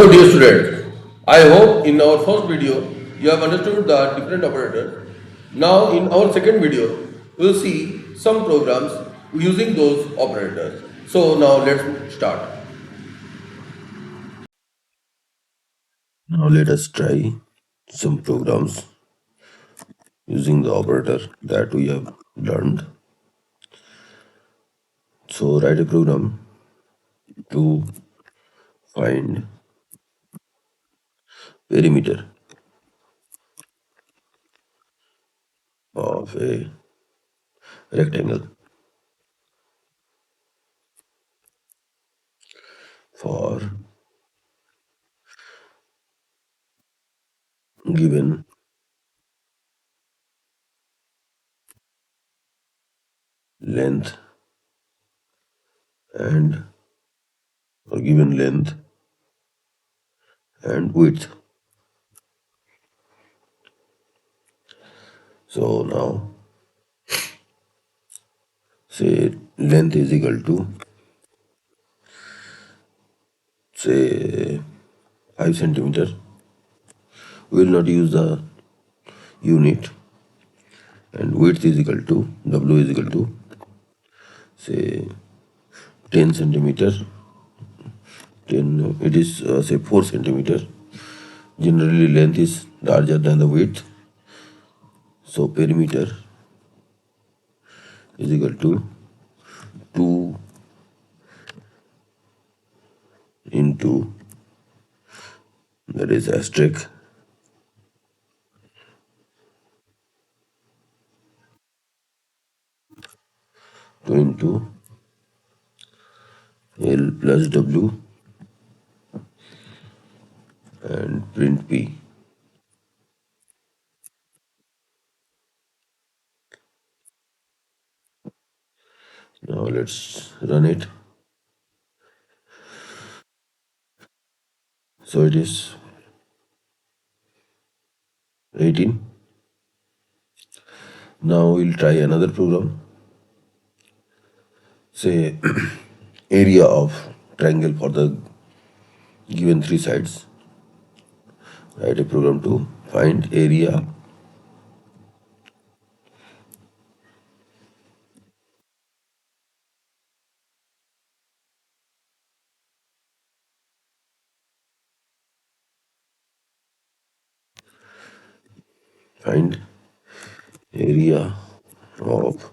Hello dear students, I hope in our first video you have understood the different operators. Now in our second video we will see some programs using those operators. So now let's start. Now let us try some programs using the operator that we have learned. So write a program to find perimeter of a rectangle for given length and given length and width. So now say length is equal to say 5 centimeter. We will not use the unit, and width is equal to W is equal to say 10 centimeter. 10 it is say 4 centimeter. Generally length is larger than the width, so perimeter is equal to 2 into, that is asterisk, 2 into L plus W and print P. Now let's run it. So it is 18. Now we'll try another program. Say area of triangle for the given three sides. Write a program to find area find area of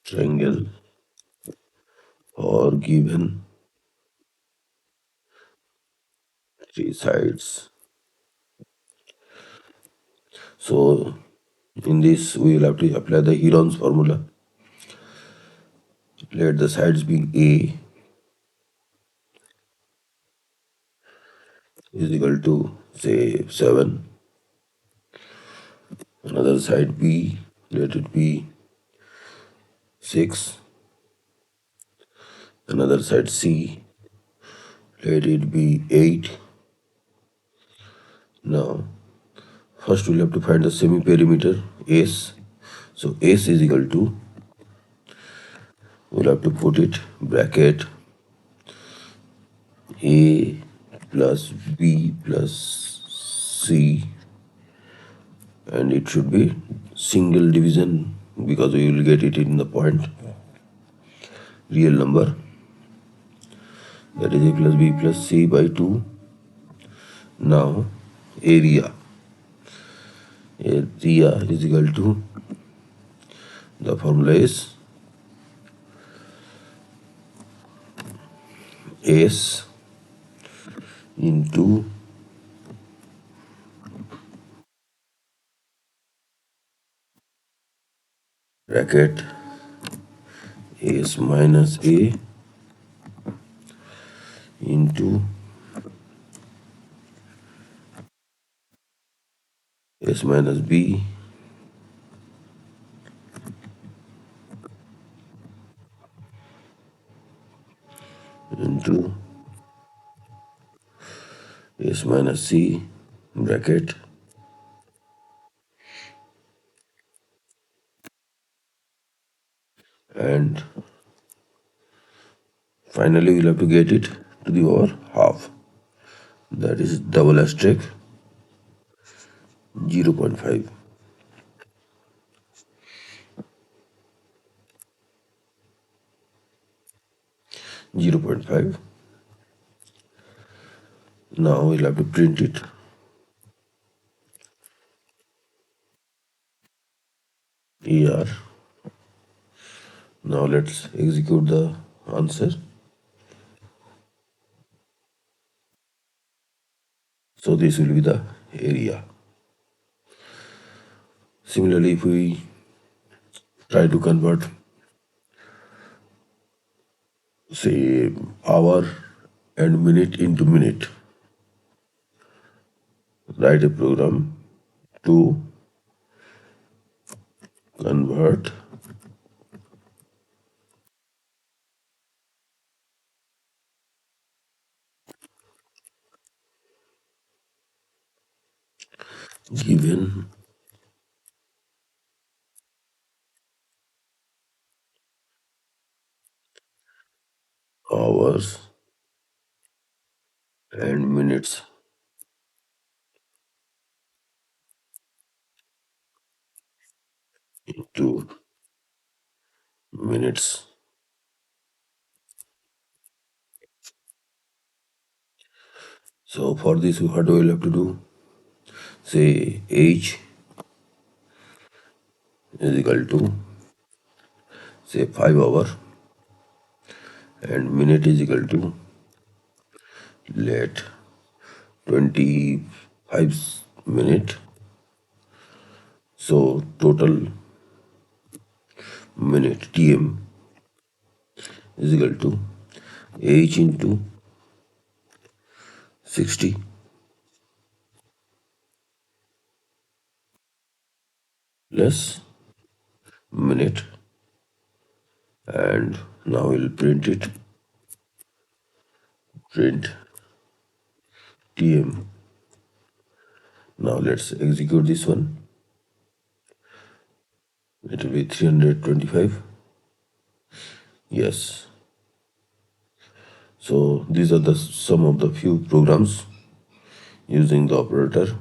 triangle for given three sides. So in this we will have to apply the Heron's formula. Let the sides be A is equal to say 7. Another side B, let it be 6. Another side C, let it be 8. Now first we'll have to find the semi perimeter S. So S is equal to, we'll have to put it bracket A plus B plus C, and it should be single division because we will get it in the point real number, that is A plus B plus C by 2. Now area is equal to, the formula is S into bracket S minus A into S minus B into S minus C bracket, and Finally, we'll have to get it to the power half. That is double asterisk 0.5. 0.5. Now we'll have to print it. ER. Now let's execute the answer. So this will be the area. Similarly, if we try to convert, say, hour and minute into minute, write a program to convert given hours and minutes into minutes. So for this, what do we have to do? Say age is equal to say 5 hour and minute is equal to let 25 minute. So total minute TM is equal to age into 60 less minute, and now we'll print it. Print TM. Now let's execute this one. It will be 325. Yes. So these are the some of the few programs using the operator.